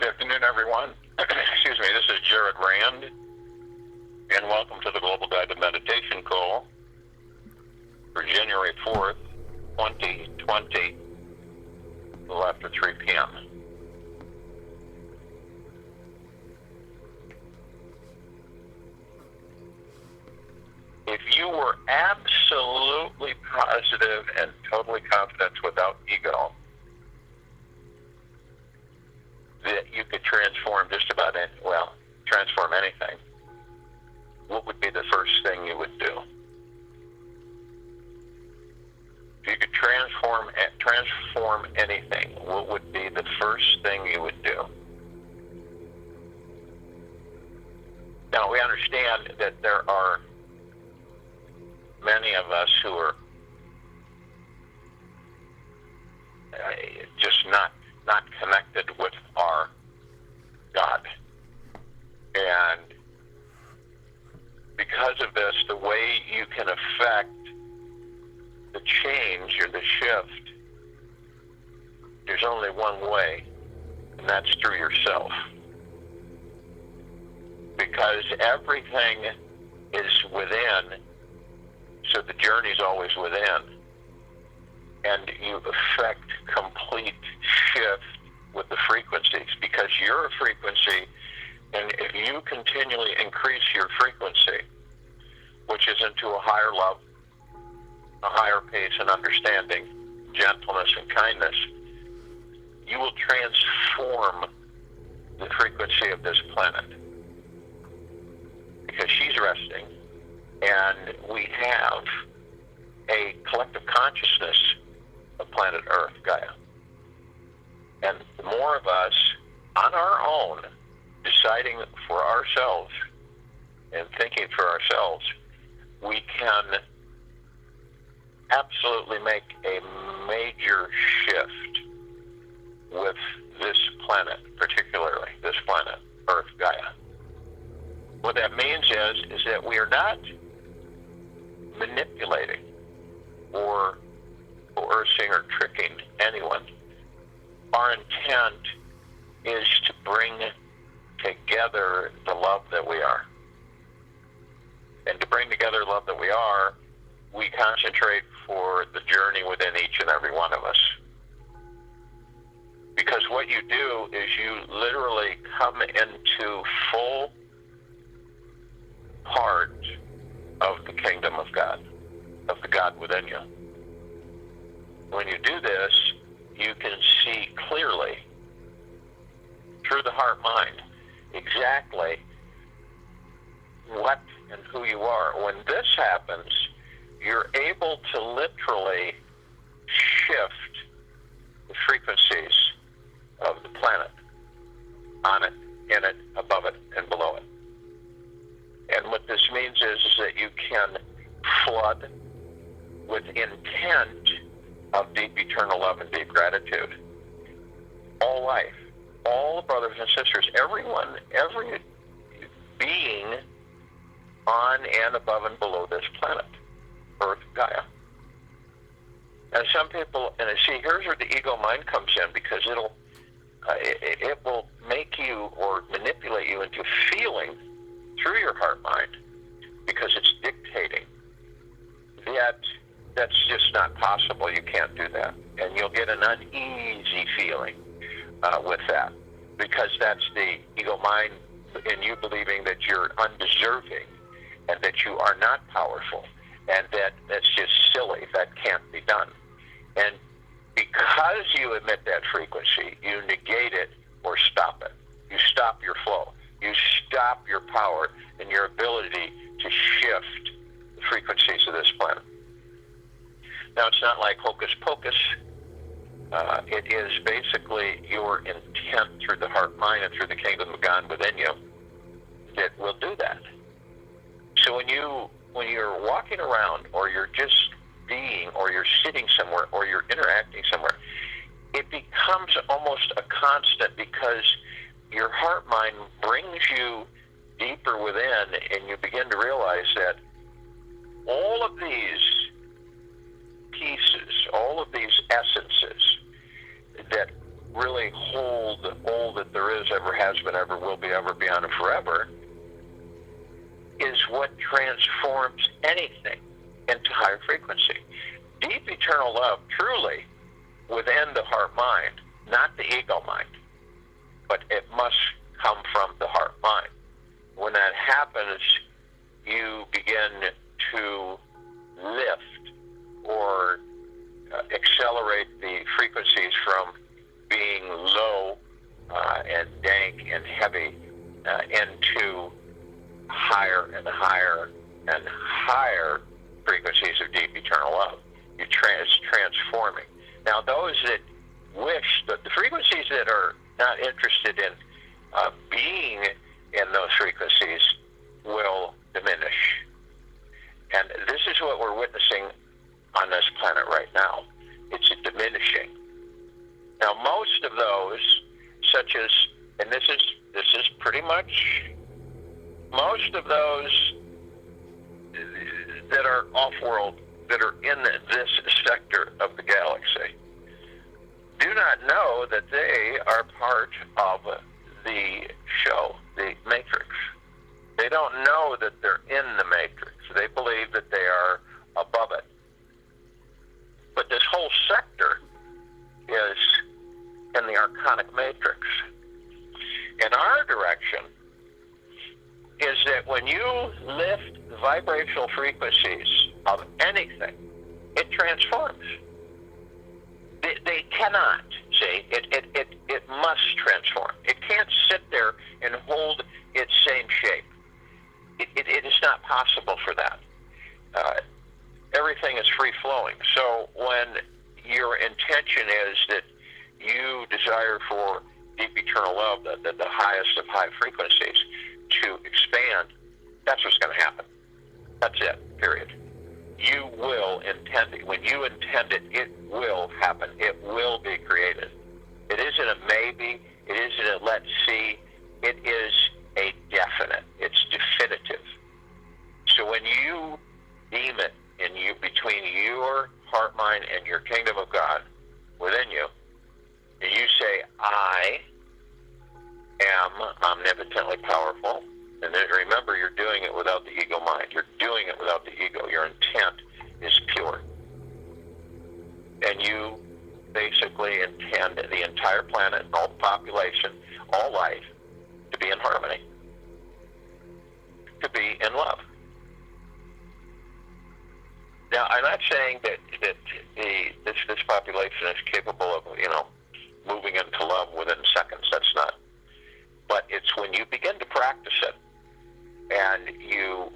Good afternoon, everyone. Excuse me, this is Jared Rand, and welcome to the Global Guided Meditation Call for January 4th, 2020, a little after 3 p.m. If you were absolutely positive and totally confident without ego that you could transform just about transform anything, what would be the first thing you would do? If you could transform anything, what would be the first thing you would do? Now, we understand that there are many of us who are just not connected with our God. And because of this, the way you can affect the change or the shift, there's only one way, and that's through yourself. Because everything is within, so the journey's always within. And you affect complete shift with the frequencies, because you're a frequency, and if you continually increase your frequency, which is into a higher love, a higher pace and understanding, gentleness and kindness, you will transform the frequency of this planet, because she's resting, and we have a collective consciousness of planet Earth, Gaia. And the more of us on our own deciding for ourselves and thinking for ourselves, we can absolutely make a major shift with this planet, particularly this planet, Earth, Gaia. What that means is that we are not manipulating or coercing or tricking anyone. Our intent is to bring together the love that we are. And to bring together the love that we are, we concentrate for the journey within each and every one of us. Because what you do is you literally come into full part of the kingdom of God, of the God within you. When you do this, you can see clearly through the heart-mind exactly what and who you are. When this happens, you're able to literally shift the frequencies of the planet, on it, in it, above it, and below it. And what this means is that you can flood with intent of deep eternal love and deep gratitude all life, all brothers and sisters, everyone, every being on and above and below this planet, Earth, Gaia. And some people, and see, here's where the ego mind comes in, because it will make you or manipulate you into feeling through your heart mind, because it's dictating. Yet that's just not possible. You can't do that. And you'll get an uneasy feeling with that, because that's the ego mind in you believing that you're undeserving and that you are not powerful, and that's just silly. That can't be done. And because you emit that frequency, you negate it or stop it. You stop your flow. You stop your power and your ability to shift the frequencies of this planet. Now, it's not like hocus pocus. It is basically your intent through the heart, mind, and through the kingdom of God within you that will do that. So when you're walking around, or you're just being, or you're sitting somewhere, or you're interacting somewhere, it becomes almost a constant, because your heart mind brings you deeper within, and you begin to realize that all of these pieces, all of these essences that really hold all that there is has been, ever will be, ever, beyond, and forever, is what transforms anything into higher frequency. Deep eternal love, truly, within the heart-mind, not the ego-mind, but it must come from the heart-mind. When that happens, you begin to lift or accelerate the frequencies from being low and dank and heavy into higher and higher and higher frequencies of deep eternal love. You're transforming. Now, those that wish, the frequencies that are not interested in being in those frequencies will diminish. And this is what we're witnessing on this planet right now. It's a diminishing. Now, most of those, such as, and this is pretty much, most of those that are off-world, that are in this sector of the galaxy, do not know that they are part of the show, the Matrix. They don't know that they're in the Matrix. They believe that they are above it. But this whole sector is in the archonic matrix. And our direction is that when you lift the vibrational frequencies of anything, it transforms. They cannot, see, it must transform. It can't sit there and hold its same shape. It is not possible for that. Everything is free-flowing. So when your intention is that you desire for deep eternal love, the highest of high frequencies, to expand, that's what's going to happen. That's it, period. You will intend it. When you intend it, it will happen. It will be created. It isn't a maybe. It isn't a let's see. It is a definite. It's definitive. So when you deem it in you, between your heart, mind, and your kingdom of God within you, and you say, I am omnipotently powerful, and then remember, you're doing it without the ego mind. You're doing it without the ego. Your intent is pure. And you basically intend the entire planet, all the population, all life, to be in harmony, to be in love. Now, I'm not saying that this population is capable of, moving into love within seconds. That's not. But it's when you begin to practice it and you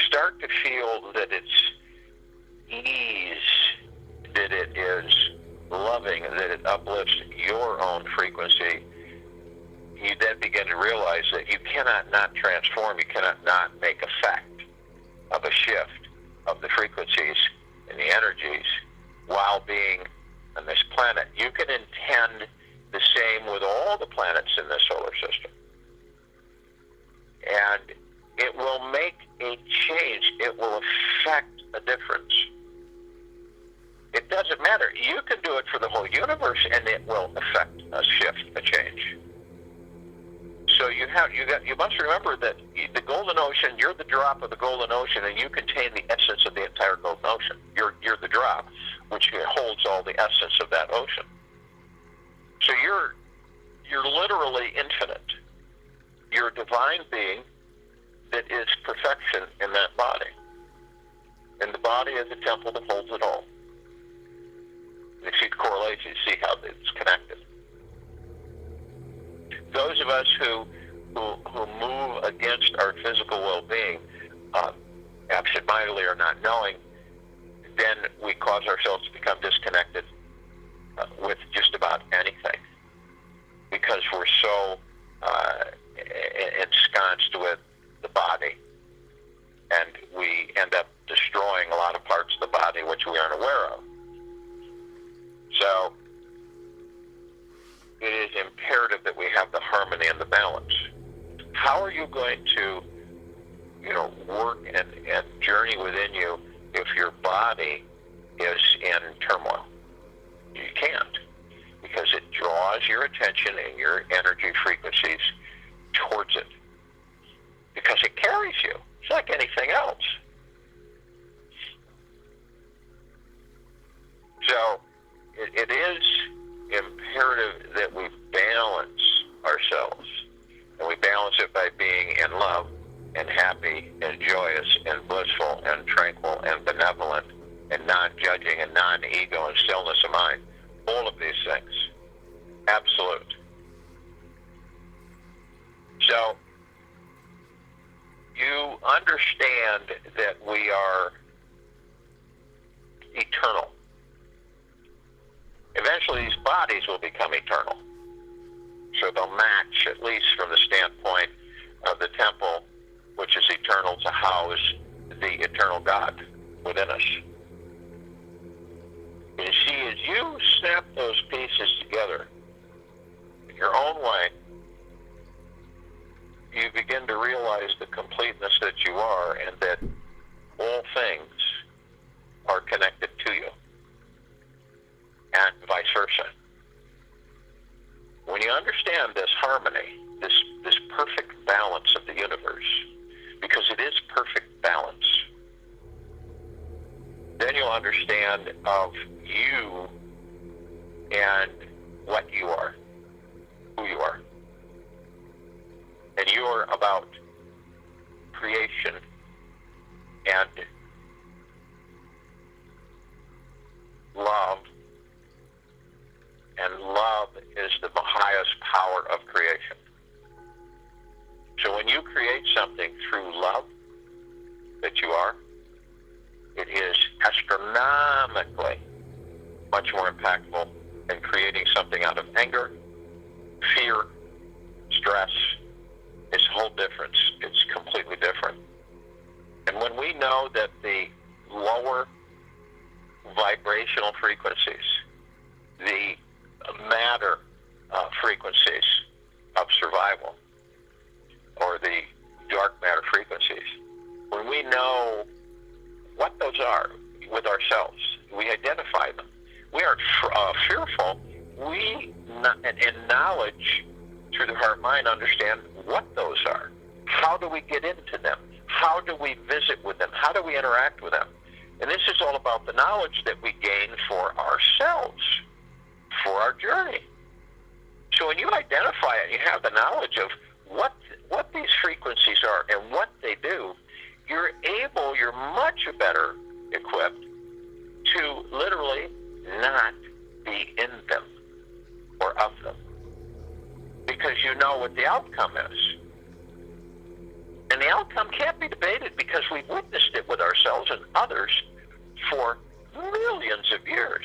start to feel that it's ease, that it is loving, that it uplifts your own frequency, you then begin to realize that you cannot not transform, you cannot not make effect of a shift of the frequencies and the energies while being on this planet. You can intend the same with all the planets in the solar system. And it will make a change. It will affect a difference. It doesn't matter. You can do it for the whole universe, and it will affect a shift, a change. So you must remember that the golden ocean, you're the drop of the golden ocean, and you contain the essence of the entire golden ocean. You're the drop, which holds all the essence of that ocean. So you're literally infinite. You're a divine being that is perfection in that body. And the body is a temple that holds it all. And if you correlate, you see how it's connected. Those of us who move against our physical well-being, absent-mindedly or not knowing, then we cause ourselves to become disconnected with just about anything, because we're so ensconced with the body, and we end up destroying a lot of parts of the body which we aren't aware of. So it is imperative that we have the harmony and the balance. How are you going to, work and journey within you if your body is in turmoil? You can't, because it draws your attention and your energy frequencies towards it. Because it carries you. It's like anything else. So it is imperative that we balance ourselves. And we balance it by being in love and happy and joyous and blissful and tranquil and benevolent and non-judging and non-ego and stillness of mind. All of these things. Absolute. So you understand that we are eternal. Eventually these bodies will become eternal. So they'll match, at least from the standpoint of the temple, which is eternal, to house the eternal God within us. And you see, as you snap those pieces together in your own way, you begin to realize the completeness that you are and that all things are connected to you, and vice versa. When you understand this harmony, this perfect balance of the universe, because it is perfect balance, then you'll understand of you and what you are, who you are. And you're about creation and love, and love is the highest power of creation. So when you create something through love that you are, it is astronomically much more impactful than creating something out of anger, fear, stress. It's a whole difference. It's completely different. And when we know that the lower vibrational frequencies, the matter frequencies of survival, or the dark matter frequencies, when we know what those are with ourselves, we identify them. We aren't fearful. We, in knowledge, through the heart-mind, understand what those are. How do we get into them? How do we visit with them? How do we interact with them? And this is all about the knowledge that we gain for ourselves, for our journey. So when you identify it, you have the knowledge of what these frequencies are and what they do, you're much better equipped to literally not be in them or of them, because you know what the outcome is. And the outcome can't be debated because we've witnessed it with ourselves and others for millions of years.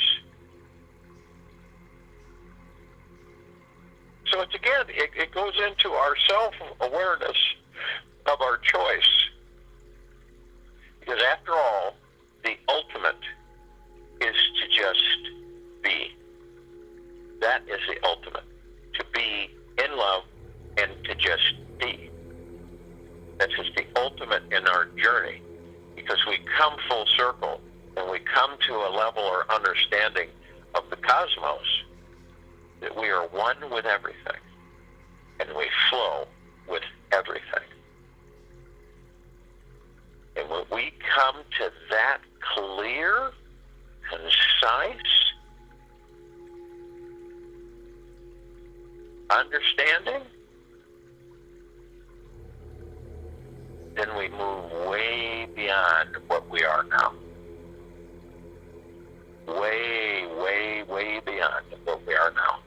So it's again, it goes into our self-awareness of our choice. Because after all, the ultimate is to just be. That is the ultimate. To be in love and to just be. That's just the ultimate in our journey. Because we come full circle and we come to a level or understanding of the cosmos that we are one with everything and we flow with everything. And when we come to that clear, concise understanding, then we move way beyond what we are now. Way, way, way beyond what we are now.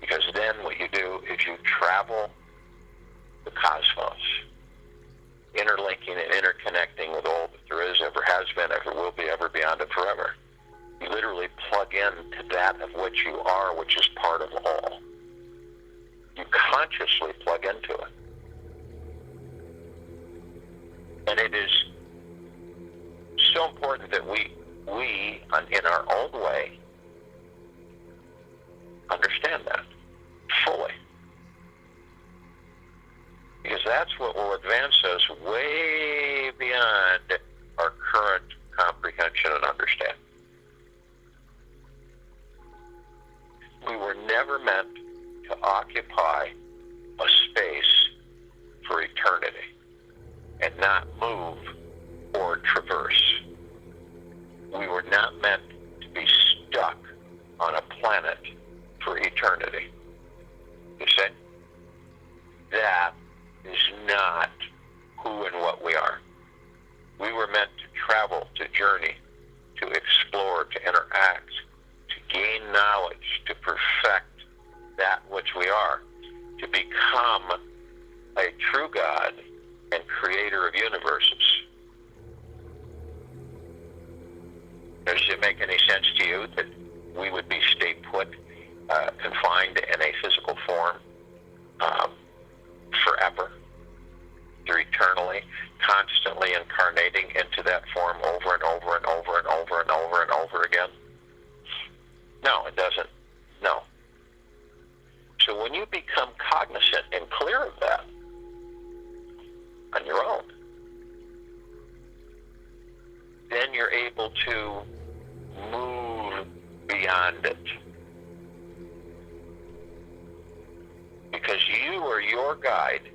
Because then what you do is you travel the cosmos, interlinking and interconnecting with all that there is, ever has been, ever will be, ever beyond, and forever. You literally plug into that of which you are, which is part of all. You consciously plug into it. And it is so important that we in our own way, understand that fully. Because that's what will advance us way beyond our current comprehension and understanding. and not move or traverse. We were not meant to be stuck on a planet for eternity. You see? That is not who and what we are. We were meant to travel, to journey, to explore, to interact, to gain knowledge, to perfect that which we are, to become a true God and creator of universes. Does it make any sense to you that we would be stay put, confined in a physical form forever, or eternally, constantly incarnating into that form over and over and over and over and over and over again? No, it doesn't. No. So when you become cognizant and clear of that on your own, then you're able to move beyond it. Because you are your guide,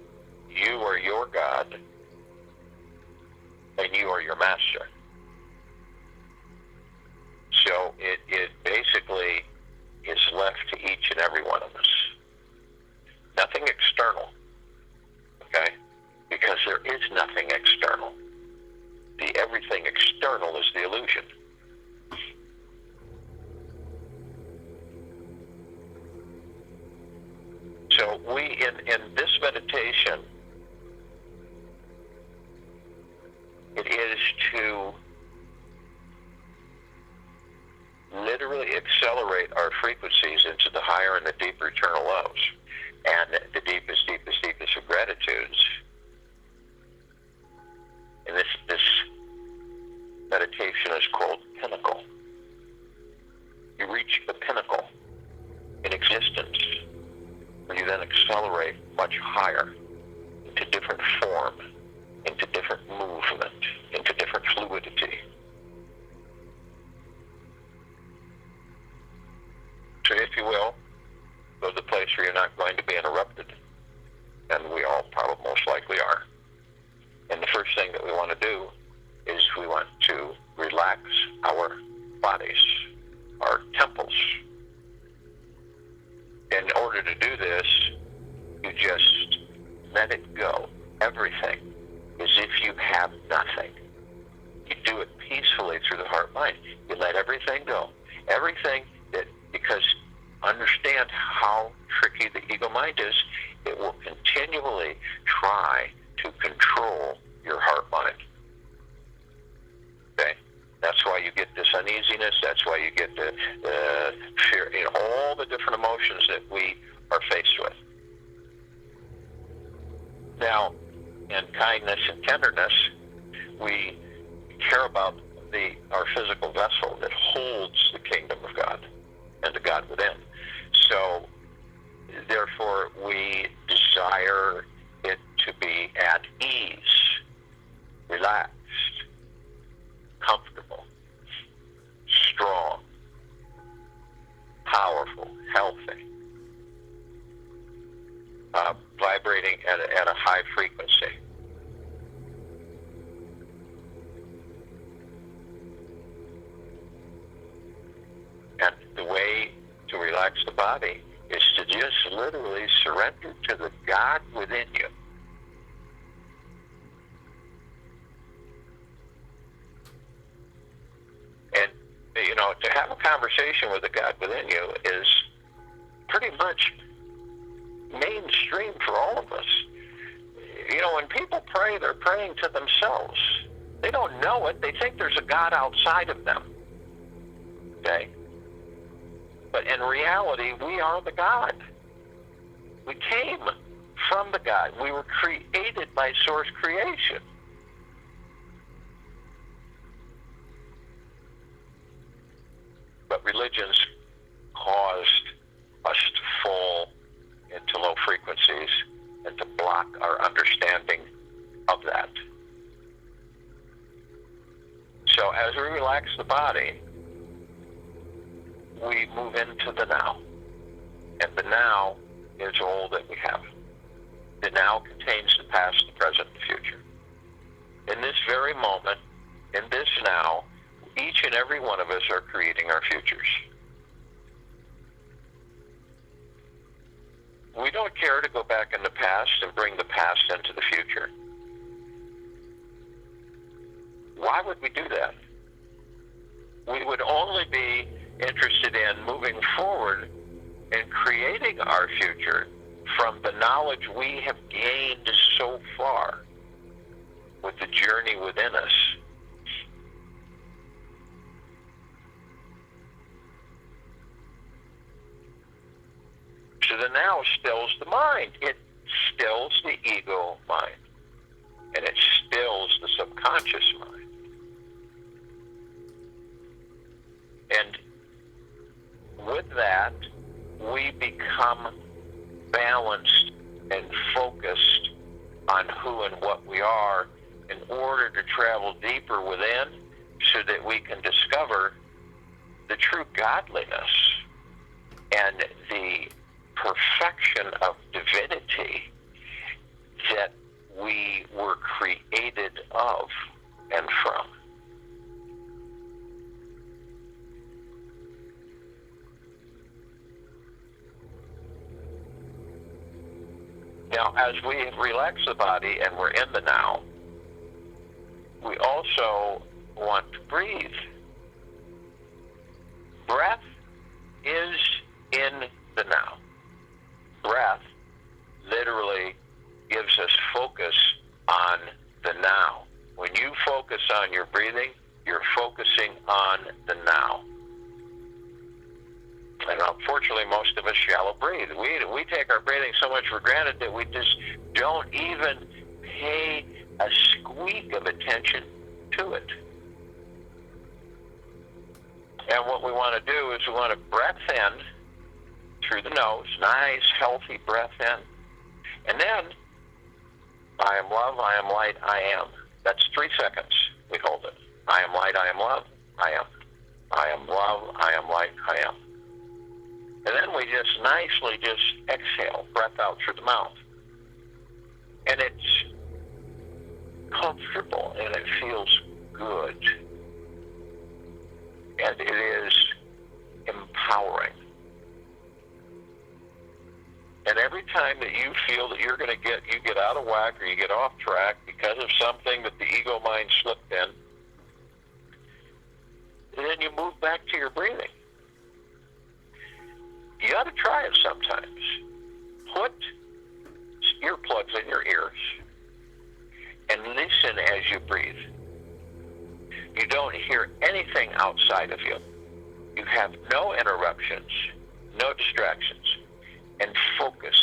you are your God, and you are your master. So it basically is left to each and every one of us. Nothing external, okay? Because there is nothing external. The everything external is the illusion. So we, in this meditation, it is to literally accelerate our frequencies into the higher and the deeper eternal loves. And the deepest, deepest, deepest of gratitudes. And this meditation is called Pinnacle. You reach the pinnacle in existence, where you then accelerate much higher into different form, into different movement, into different fluidity. So if you will, go to the place where you're not going to be interrupted, and we all probably most likely are. And the first thing that we want to do is we want to relax our bodies, our temples. In order to do this, you just let it go, everything, as if you have nothing. You do it peacefully through the heart-mind. You let everything go. Everything that, because understand how tricky the ego mind is, it will continually try to control your heart-mind. Okay? That's why you get this uneasiness. That's why you get the fear, all the different emotions that we are faced with. Now, in kindness and tenderness, we care about our physical vessel that holds the kingdom of God and the God within. So, therefore, we desire it to be at ease, relaxed, comfortable, strong, powerful, healthy, vibrating at a high frequency. And the way to relax the body is to just literally surrender to the God within you. And, to have a conversation with the God within you is pretty much mainstream for all of us. When people pray, they're praying to themselves. They don't know it. They think there's a God outside of them. Okay? But in reality, we are the God. We came from the God. We were created by source creation. But religions caused us to fall into low frequencies and to block our understanding of that. So as we relax the body, we move into the now. And the now is all that we have. The now contains the past, the present, and the future. futures. We don't care to go back in the past and bring the past into the future. Why would we do that? We would only be interested in moving forward and creating our future from the knowledge we have gained so far with the journey within us. So the now stills the mind. It stills the ego mind. And it stills the subconscious mind. And with that, we become balanced and focused on who and what we are in order to travel deeper within so that we can discover the true godliness and the perfection of divinity that we were created of and from. Now, as we relax the body and we're in the now, we also want to breathe. Breath is in the now. Breath literally gives us focus on the now. When you focus on your breathing, you're focusing on the now. And unfortunately, most of us shallow breathe. We take our breathing so much for granted that we just don't even pay a squeak of attention to it. And what we want to do is we want to breath in through the nose, nice, healthy breath in. And then, I am love, I am light, I am. That's 3 seconds we hold it. I am light, I am love, I am. I am love, I am light, I am. And then we just nicely just exhale, breath out through the mouth. And it's comfortable and it feels good. And it is empowering. And every time that you feel that you're going to get out of whack or you get off track because of something that the ego mind slipped in, then you move back to your breathing. You ought to try it sometimes. Put earplugs in your ears and listen as you breathe. You don't hear anything outside of you. You have no interruptions, no distractions, and focus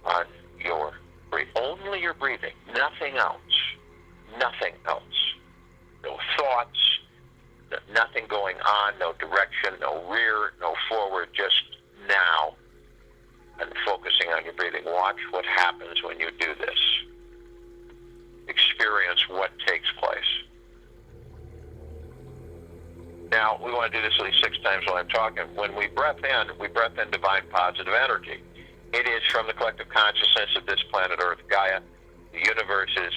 on your breathing. Only your breathing, nothing else. Nothing else. No thoughts, nothing going on, no direction, no rear, no forward, just now, and focusing on your breathing. Watch what happens when you do this. Experience what takes place. Now, we want to do this at least 6 times while I'm talking. When we breath in divine positive energy. It is from the collective consciousness of this planet Earth, Gaia, the universes.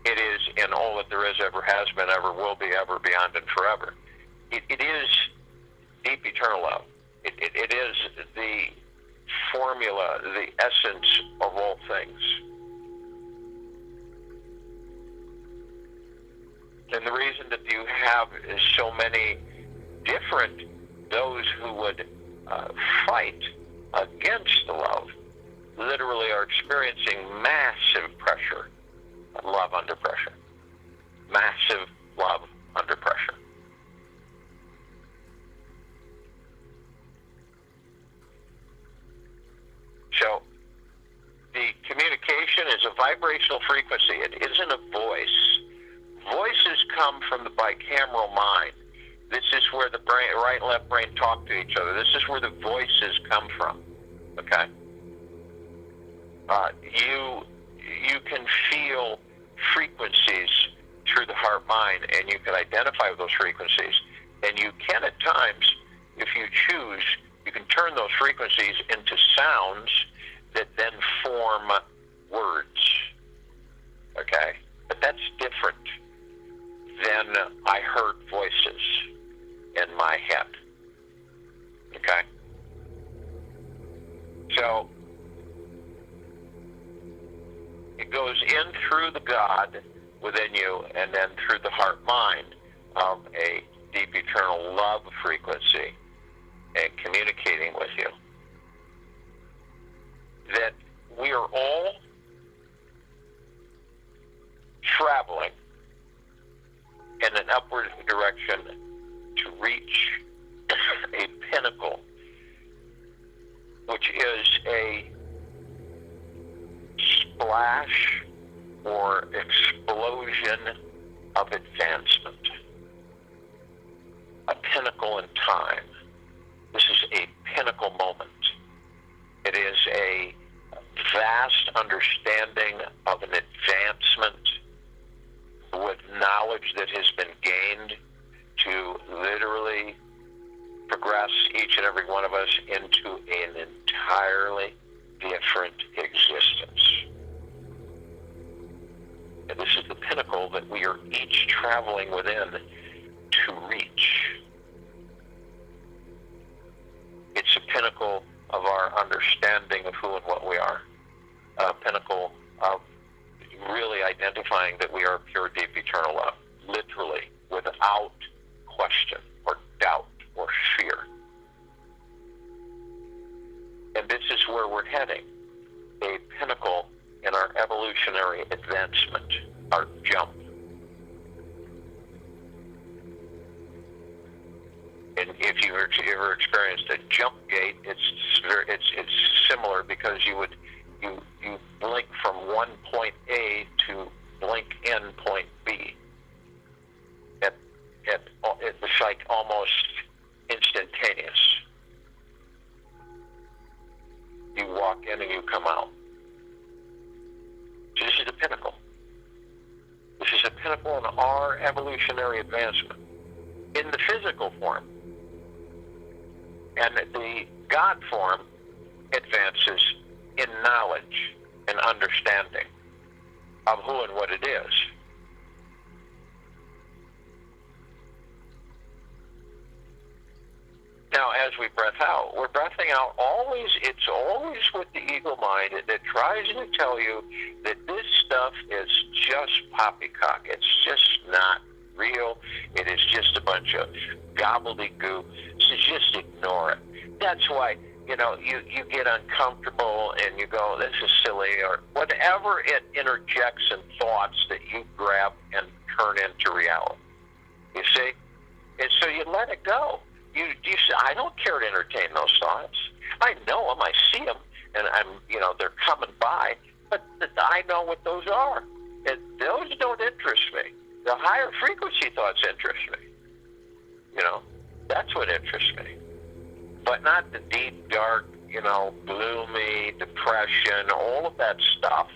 It is in all that there is, ever has been, ever will be, ever, beyond, and forever. It is deep eternal love. It is the formula, the essence of all things. And the reason that you have so many different, those who would fight against the love, literally are experiencing massive pressure, love under pressure. Massive love under pressure. So, the communication is a vibrational frequency. It isn't a voice. Voices come from the bicameral mind. This is where the brain, right and left brain talk to each other. This is where the voices come from. Okay? You can feel frequencies through the heart mind, and you can identify with those frequencies. And you can, at times, if you choose, you can turn those frequencies into sounds that then form words. Okay? But that's different than I heard voices in my head. Okay? So, it goes in through the God within you and then through the heart-mind of a deep eternal love frequency and communicating with you. That we are all traveling in an upward direction to reach a pinnacle, which is a splash or explosion of advancement. A pinnacle in time. This is a pinnacle moment. It is a vast understanding of an advancement with knowledge that has been gained to literally progress each and every one of us into an entirely different existence. And this is the pinnacle that we are each traveling within to reach. It's a pinnacle of our understanding of who and what we are. A pinnacle of really identifying that we are pure, deep, eternal love. Literally, without question or doubt or fear. And this is where we're heading. A pinnacle in our evolutionary advancement, our jump. And if you ever experienced a jump gate, it's similar because you blink from one point A to blink in point B. It's like almost instantaneous. You walk in and you come out. So this is the pinnacle. This is a pinnacle in our evolutionary advancement in the physical form. And the God form advances in knowledge and understanding of who and what it is. Now, as we breath out, we're breathing out always, it's always with the ego mind that tries to tell you that this stuff is just poppycock. It's just not real. It is just a bunch of gobbledygook. So just ignore it. That's why, you get uncomfortable and you go, this is silly, or whatever it interjects in thoughts that you grab and turn into reality. You see? And so you let it go. You say, I don't care to entertain those thoughts. I know them, I see them, and they're coming by, but I know what those are. And those don't interest me. The higher frequency thoughts interest me. That's what interests me. But not the deep, dark, gloomy, depression, all of that stuff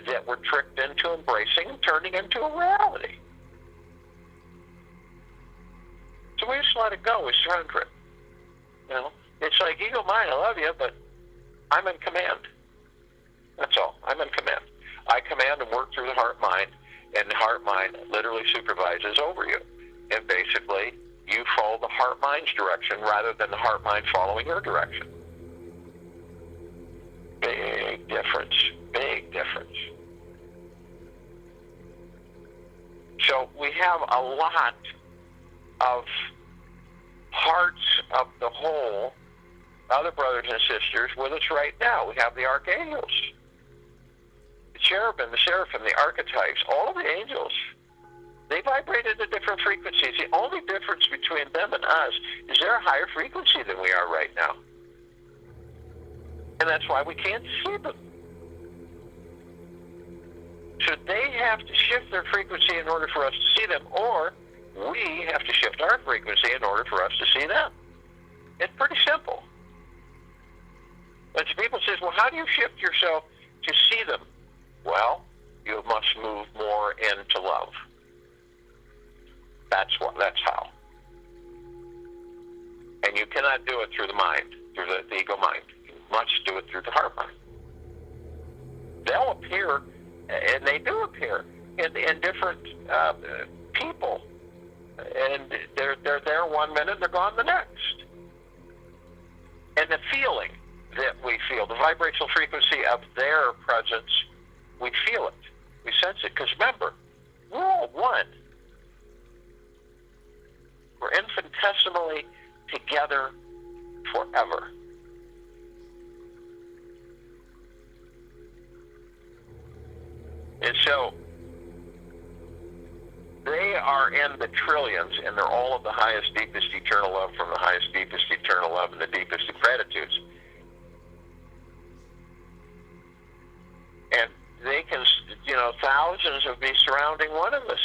that we're tricked into embracing and turning into a reality. So we just let it go. We surrender it. It's like, ego mind, I love you, but I'm in command. That's all. I'm in command. I command and work through the heart mind, and the heart mind literally supervises over you. And basically, you follow the heart mind's direction rather than the heart mind following your direction. Big difference. Big difference. So we have a lot of parts of the whole, other brothers and sisters with us right now. We have the archangels, the cherubim, the seraphim, the archetypes, all of the angels. They vibrate at a different frequencies. The only difference between them and us is they're a higher frequency than we are right now. And that's why we can't see them. So they have to shift their frequency in order for us to see them, or we have to shift our frequency in order for us to see them. It's pretty simple. But people say, well, how do you shift yourself to see them? Well, you must move more into love. That's how. And you cannot do it through the mind, through the ego mind. You must do it through the heart mind. They'll appear, and they do appear, in different people. and they're there 1 minute, they're gone the next. And the feeling that we feel, the vibrational frequency of their presence, we feel it, we sense it. Because remember, we're all one. We're infinitesimally together forever. And so they are in the trillions, and they're all of the highest, deepest eternal love from the highest, deepest eternal love and the deepest of gratitudes. And they can, thousands of me surrounding one of us.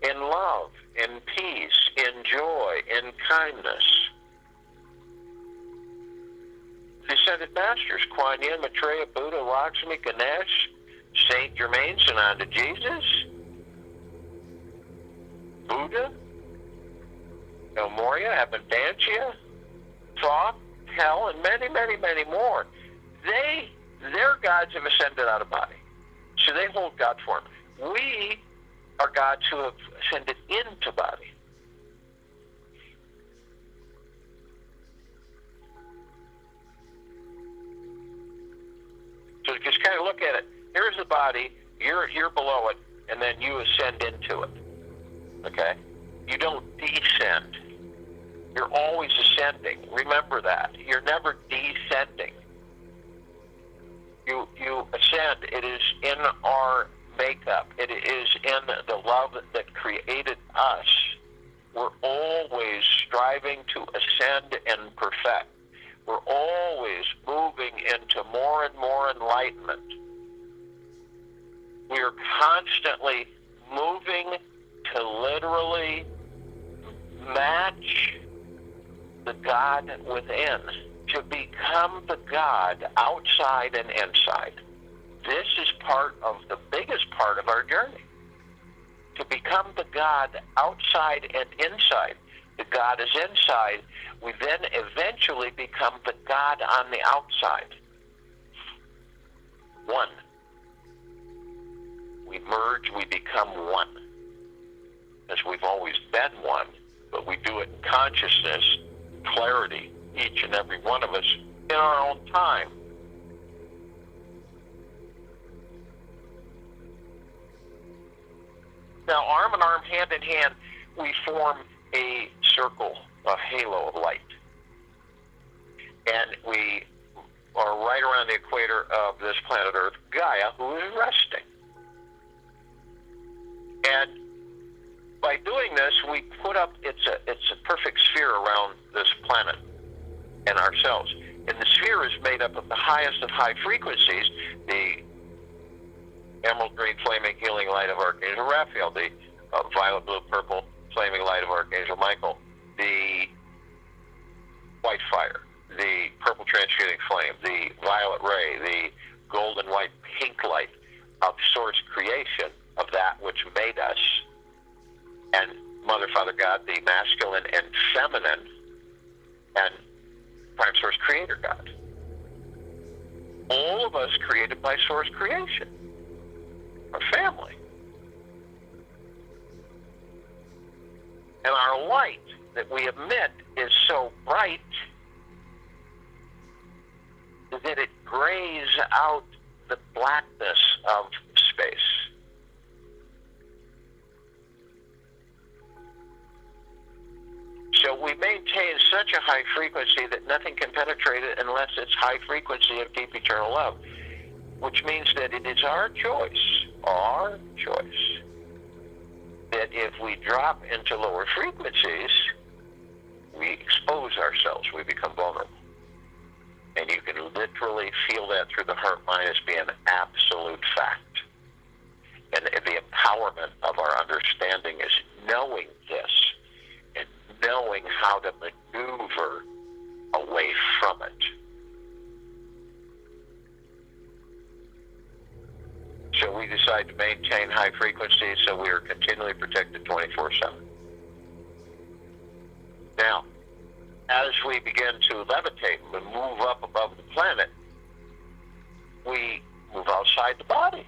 In love, in peace, in joy, in kindness. Descended Masters, Kuan Yin, Maitreya, Buddha, Lakshmi, Ganesh, Saint Germain, Sananda Jesus, Buddha, El Moria, Abundantia, Thoth, Hell, and many, many, many more. Their gods have ascended out of body. So they hold God form. We are gods who have ascended into body. So just kind of look at it. Here's the body, you're below it, and then you ascend into it. Okay? You don't descend. You're always ascending. Remember that. You're never descending. You ascend. It is in our makeup. It is in the love that created us. We're always striving to ascend and perfect. We're always moving into more and more enlightenment. We are constantly moving to literally match the God within, to become the God outside and inside. This is part of the biggest part of our journey. To become the God outside and inside. The God is inside. We then eventually become the God on the outside. One. We merge, we become one. As we've always been one, but we do it in consciousness, clarity, each and every one of us in our own time. Now, arm in arm, hand in hand, we form a circle, a halo of light. And we are right around the equator of this planet Earth, Gaia, who is resting. And by doing this, we put up, it's a perfect sphere around this planet and ourselves. And the sphere is made up of the highest of high frequencies, the emerald green flaming healing light of Archangel Raphael, the violet blue purple flaming light of Archangel Michael, the white fire, the purple transmuting flame, the violet ray, the golden white pink light of source creation, of that which made us, and Mother, Father, God, the masculine and feminine, and Prime Source Creator God. All of us created by source creation. Our family. And our light that we emit is so bright that it grays out the blackness of space. So we maintain such a high frequency that nothing can penetrate it unless it's high frequency of deep eternal love, which means that it is our choice, that if we drop into lower frequencies, we expose ourselves, we become vulnerable. And you can literally feel that through the heart mind as being an absolute fact. And the empowerment of our understanding is knowing this and knowing how to maneuver away from it. So we decide to maintain high frequencies so we are continually protected 24/7. Now, as we begin to levitate and move up above the planet, we move outside the body.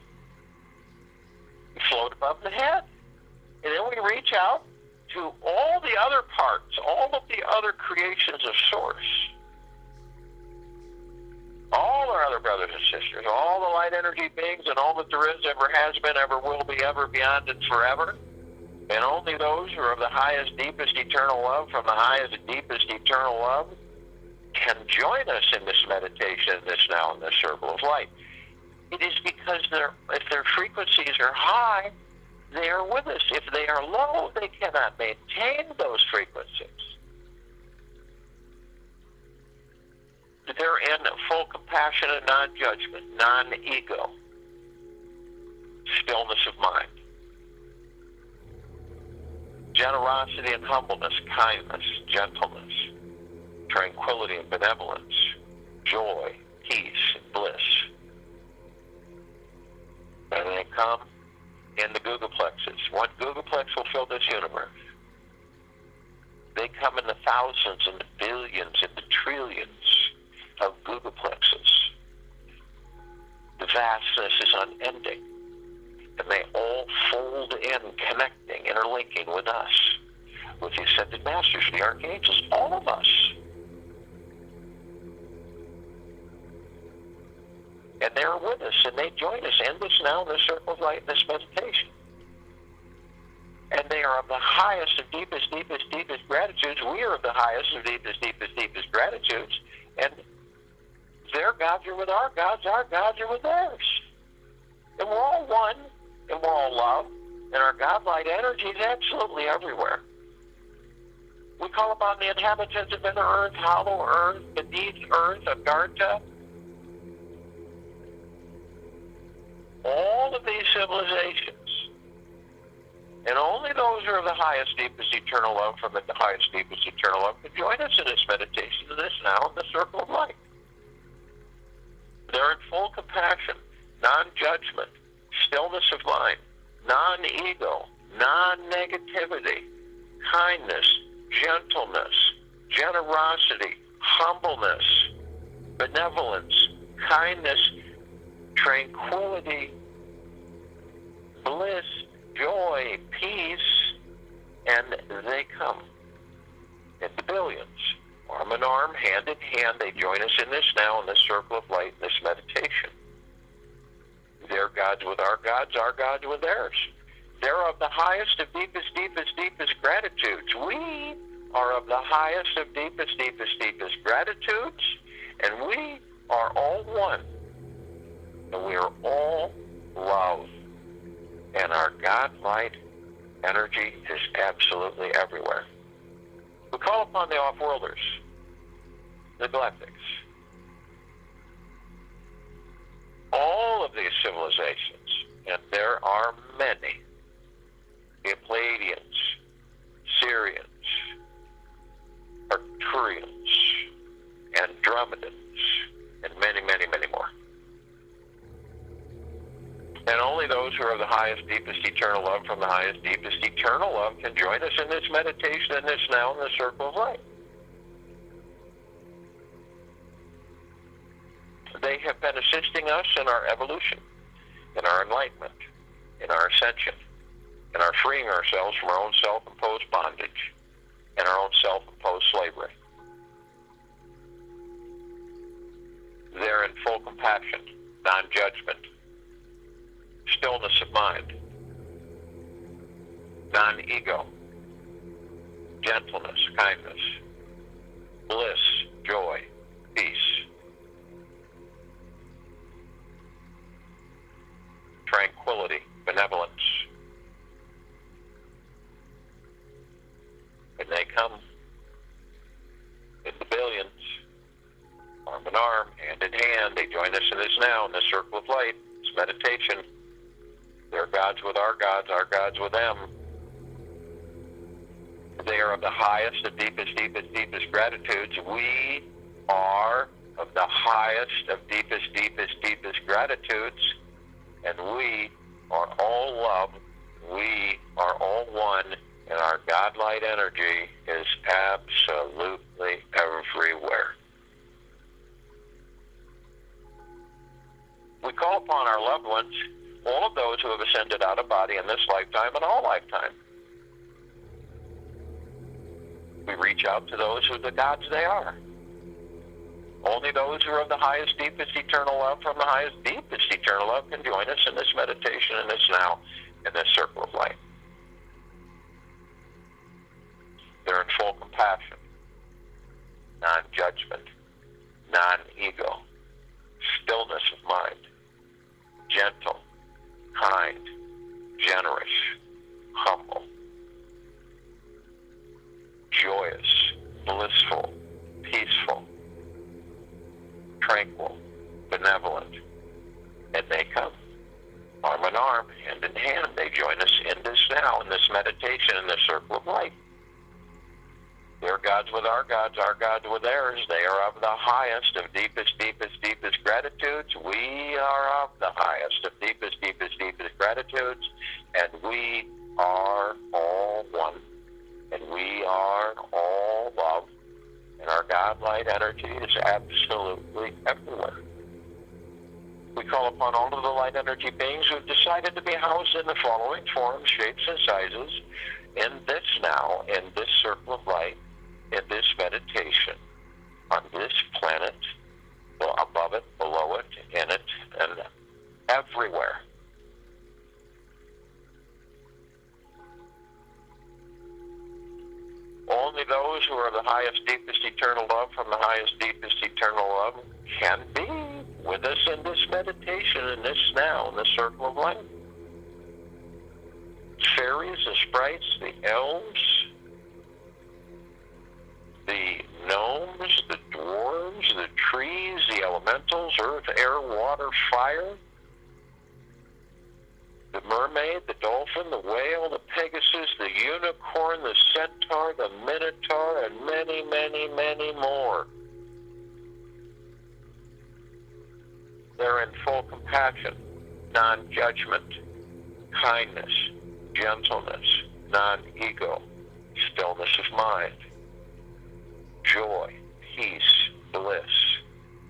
We float above the head And then we reach out to all the other parts, all of the other creations of Source, all our other brothers and sisters, all the light energy beings, and all that there is, ever has been, ever will be, ever, beyond, and forever. And only those who are of the highest, deepest, eternal love, from the highest, deepest, eternal love, can join us in this meditation, this now, in this circle of light. It is because if their frequencies are high, they are with us. If they are low, they cannot maintain those frequencies. They're in full compassion and non-judgment, non-ego, stillness of mind, generosity and humbleness, kindness, gentleness, tranquility and benevolence, joy, peace, and bliss. And they come in the googleplexes. One googleplex will fill this universe. They come in the thousands and the billions and the trillions of googleplexes. The vastness is unending, and they all fold in, connecting, interlinking with us, with the ascended masters, the archangels, all of us. And they're with us, and they join us in this now, in this circle of light, in this meditation. And they are of the highest of deepest, deepest, deepest gratitudes. We are of the highest of deepest, deepest, deepest gratitudes. And their gods are with our gods are with theirs. And we're all one, and we're all love, and our God-light energy is absolutely everywhere. We call upon the inhabitants of inner earth, hollow earth, beneath earth, Agartha. All of these civilizations, and only those who are of the highest, deepest, eternal love, from the highest, deepest, eternal love, can join us in this meditation, in this now, in the circle of light. They're in full compassion, non-judgment, stillness of mind, non-ego, non-negativity, kindness, gentleness, generosity, humbleness, benevolence, kindness, tranquility, bliss, joy, peace, and they come in the billions. Arm in arm, hand in hand, they join us in this now, in this circle of light, in this meditation. Their gods with our gods with theirs. They're of the highest of deepest, deepest, deepest gratitudes. We are of the highest of deepest, deepest, deepest gratitudes, and we are all one. And we are all love. And our God-light energy is absolutely everywhere. We call upon the off-worlders, the galactics. All of these civilizations, and there are many, the Pleiadians, Syrians, Arcturians, Andromedans, and many, many, many more. And only those who are of the highest, deepest, eternal love, from the highest, deepest, eternal love, can join us in this meditation, in this now, in the circle of light. They have been assisting us in our evolution, in our enlightenment, in our ascension, in our freeing ourselves from our own self-imposed bondage and our own self-imposed slavery. They're in full compassion, non-judgment, stillness of mind, non-ego, gentleness, kindness, bliss, joy, peace, tranquility, benevolence. And they come in the billions, arm in arm, hand in hand. They join us in this now, in this circle of light, this meditation. Their gods with our gods with them. They are of the highest of deepest, deepest, deepest gratitudes. We are of the highest of deepest, deepest, deepest gratitudes. And we are all love. We are all one. And our God-light energy is absolutely everywhere. We call upon our loved ones, all of those who have ascended out of body in this lifetime and all lifetime, We reach out to those who are the gods they are. Only those who are of the highest, deepest, eternal love from the highest, deepest, eternal love can join us in this meditation, in this now, in this circle of light. They're in full compassion, non-judgment, non-ego, stillness of mind, gentle, kind, generous, humble, joyous, blissful, peaceful, tranquil, benevolent. And they come arm in arm, hand in hand. They join us in this now, in this meditation, in this circle of light. Their gods with our gods with theirs. They are of the highest, of deepest, deepest, deepest gratitudes. We are of the highest, of deepest, deepest, deepest gratitudes. And we are all one. And we are all love. And our God-light energy is absolutely everywhere. We call upon all of the light energy beings who have decided to be housed in the following forms, shapes, and sizes in this now, in this circle of light, in this meditation, on this planet, above it, below it, in it, and everywhere. Only those who are the highest, deepest, eternal love from the highest, deepest, eternal love can be with us in this meditation, in this now, in this circle of light. Fairies, the sprites, the elves, the gnomes, the dwarves, the trees, the elementals, earth, air, water, fire, the mermaid, the dolphin, the whale, the pegasus, the unicorn, the centaur, the minotaur, and many, many, many more. They're in full compassion, non-judgment, kindness, gentleness, non-ego, stillness of mind, joy, peace, bliss,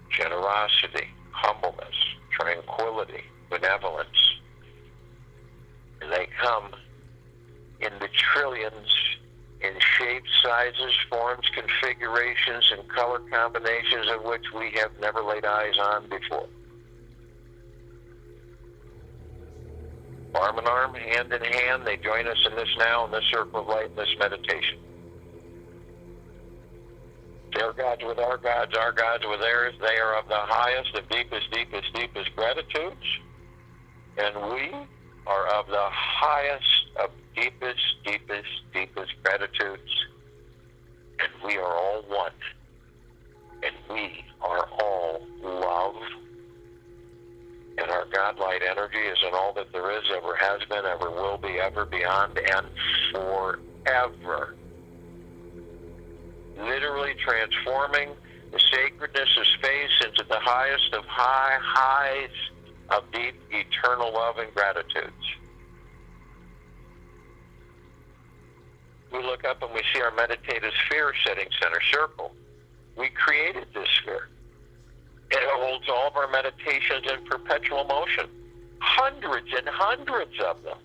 generosity, humbleness, tranquility, benevolence. And they come in the trillions, in shapes, sizes, forms, configurations, and color combinations of which we have never laid eyes on before. Arm in arm, hand in hand, they join us in this now, in this circle of light, in this meditation. Their gods with our gods with theirs. They are of the highest, of deepest, deepest, deepest gratitudes. And we are of the highest, of deepest, deepest, deepest gratitudes. And we are all one. And we are all love. And our God-light energy is in all that there is, ever has been, ever will be, ever beyond, and forever. Literally transforming the sacredness of space into the highest of highs of deep, eternal love and gratitudes. We look up and we see our meditative sphere sitting center circle. We created this sphere. It holds all of our meditations in perpetual motion. Hundreds and hundreds of them.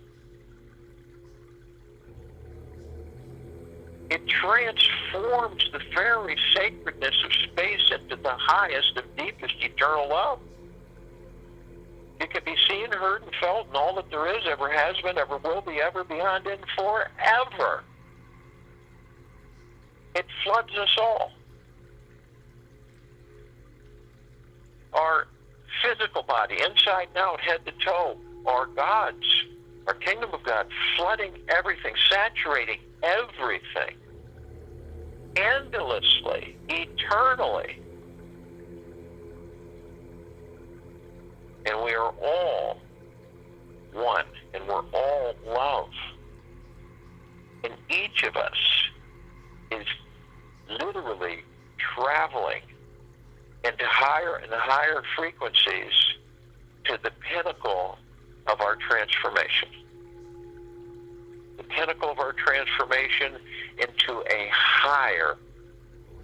It transforms the very sacredness of space into the highest of deepest eternal love. It can be seen, heard, and felt in all that there is, ever has been, ever will be, ever beyond, and forever. It floods us all. Our physical body, inside and out, head to toe, our gods, our kingdom of God, flooding everything, saturating everything, endlessly, eternally. And we are all one, and we're all love. And each of us is literally traveling into higher and higher frequencies to the pinnacle of our transformation. The pinnacle of our transformation into a higher,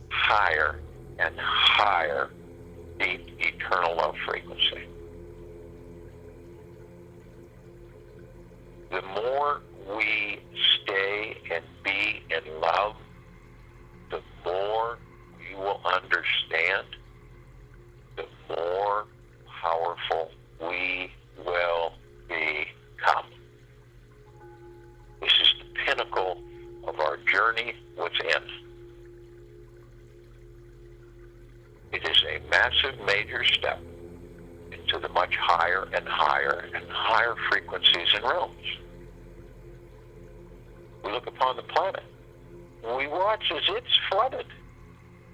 higher, and higher deep eternal love frequency. The more we stay and be in love, journey within. It is a massive, major step into the much higher and higher and higher frequencies and realms. We look upon the planet, and we watch as it's flooded.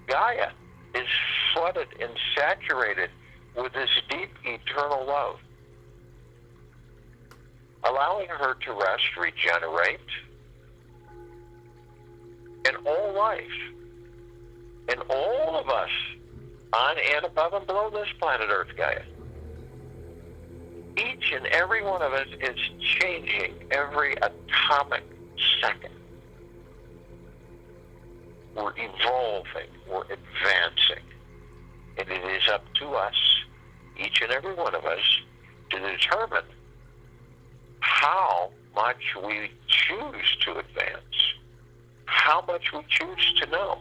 Gaia is flooded and saturated with this deep, eternal love, allowing her to rest, regenerate, and all life, and all of us, on and above and below this planet Earth, Gaia. Each and every one of us is changing every atomic second. We're evolving, we're advancing, and it is up to us, each and every one of us, to determine how much we choose to advance, how much we choose to know.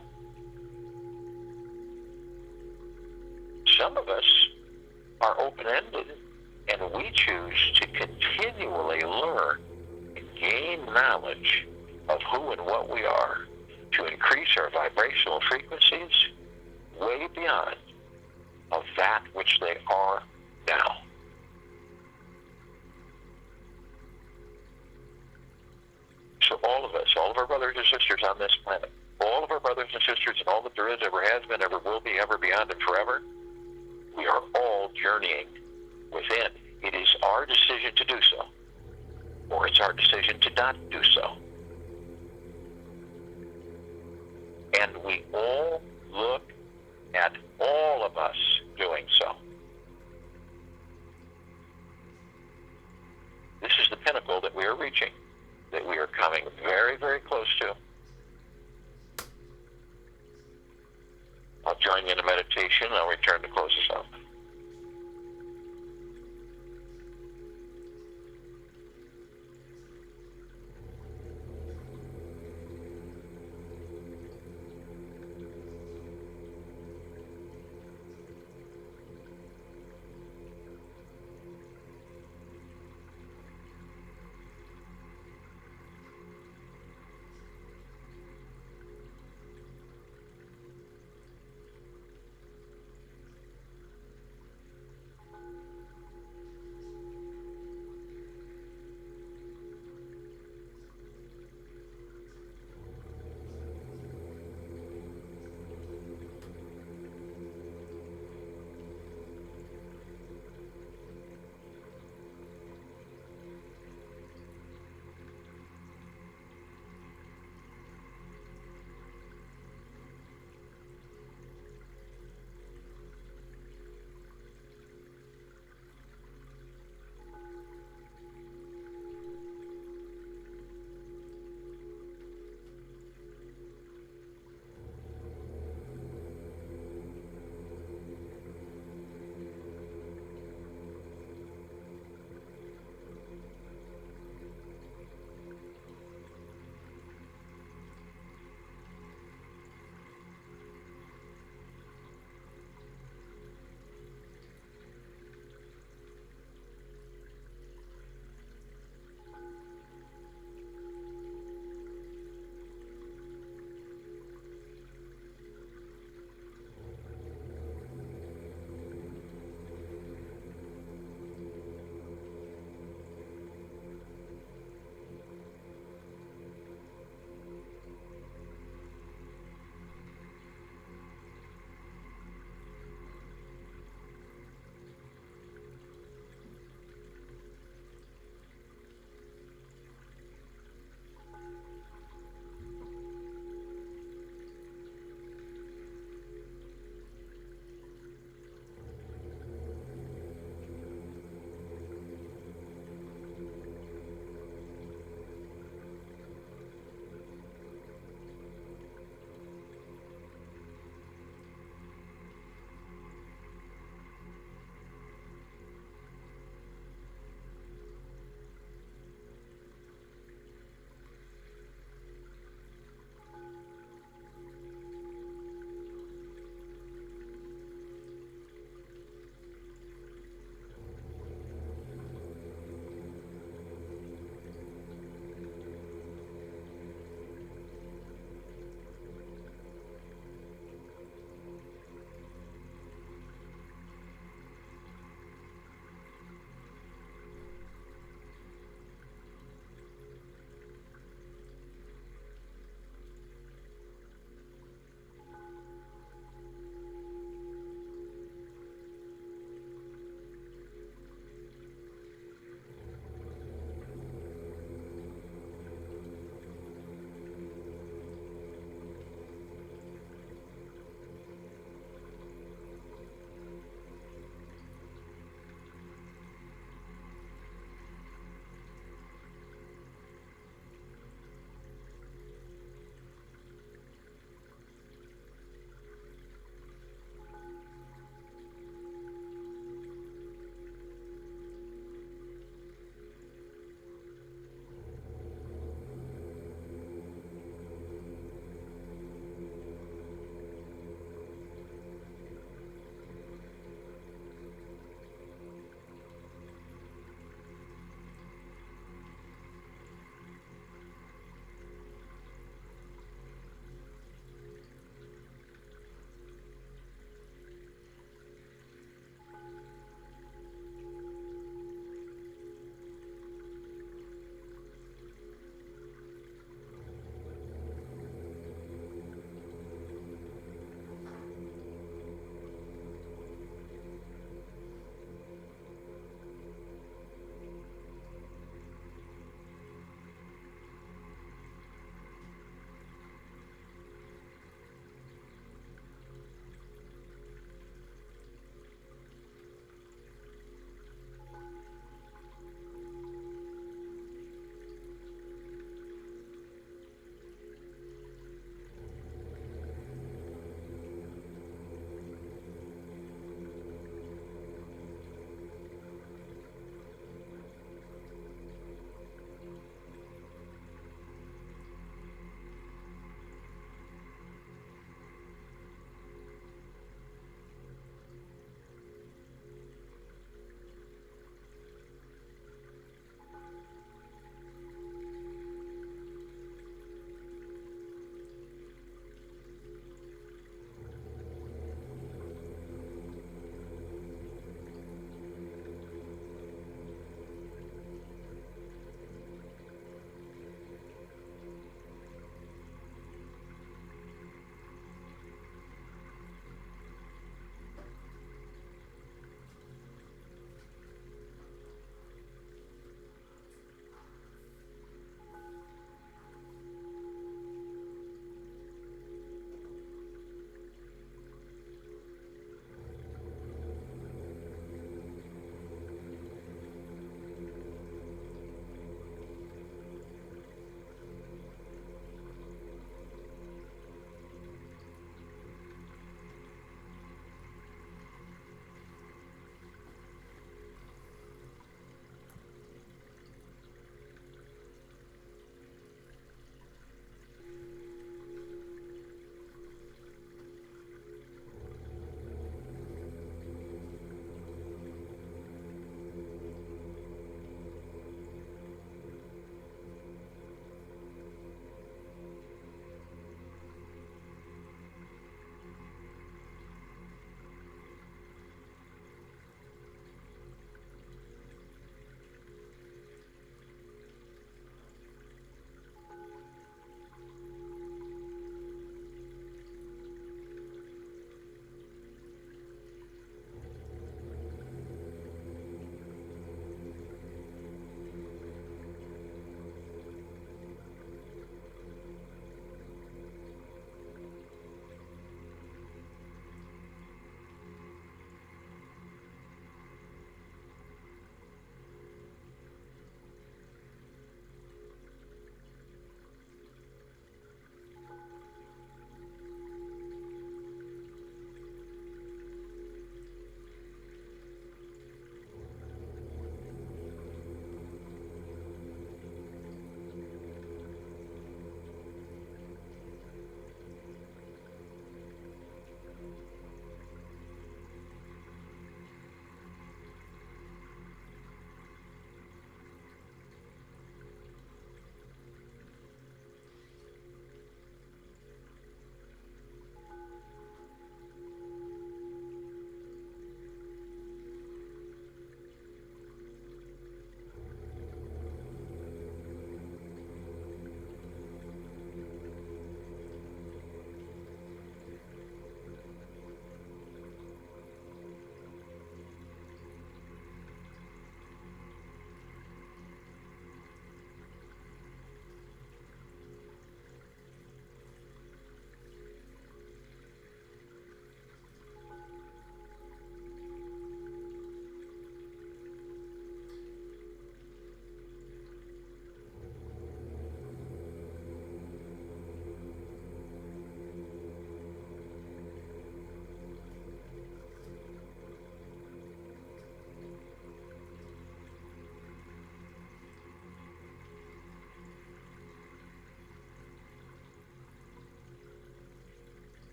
Some of us are open-ended, and we choose to continually learn and gain knowledge of who and what we are to increase our vibrational frequencies way beyond of that which they are now. So all of us, all of our brothers and sisters on this planet, all of our brothers and sisters and all that there is, ever has been, ever will be, ever beyond and forever, we are all journeying within. It is our decision to do so, or it's our decision to not do so. And we all look at all of us doing so. This is the pinnacle that we are reaching, that we are coming very, very close to. I'll join you in a meditation, and I'll return to close us out.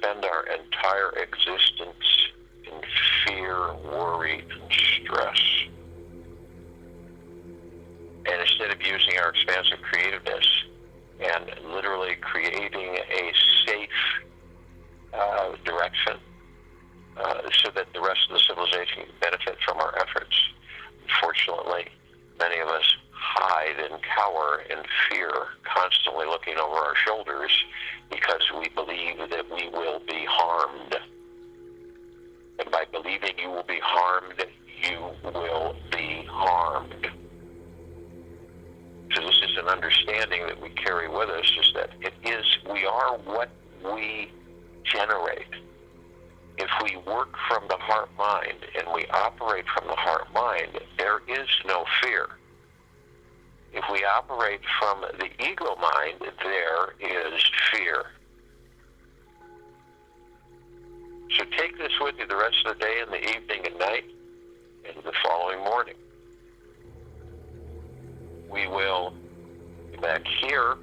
spend our entire existence in fear, worry, and stress. And instead of using our expansive creativeness and literally creating a safe direction so that the rest of the civilization can benefit from our efforts, unfortunately, many of us hide and cower in fear, constantly looking over our shoulders because we believe that we will be harmed. And by believing you will be harmed, you will be harmed. So this is an understanding that we carry with us, is that we are what we generate. If we work from the heart-mind and we operate from the heart-mind, there is no fear. If we operate from the ego mind, there is fear. So take this with you the rest of the day and the evening and night and the following morning. We will be back here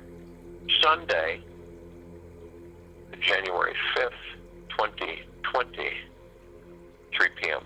Sunday, January 5th, 2020, 3 p.m.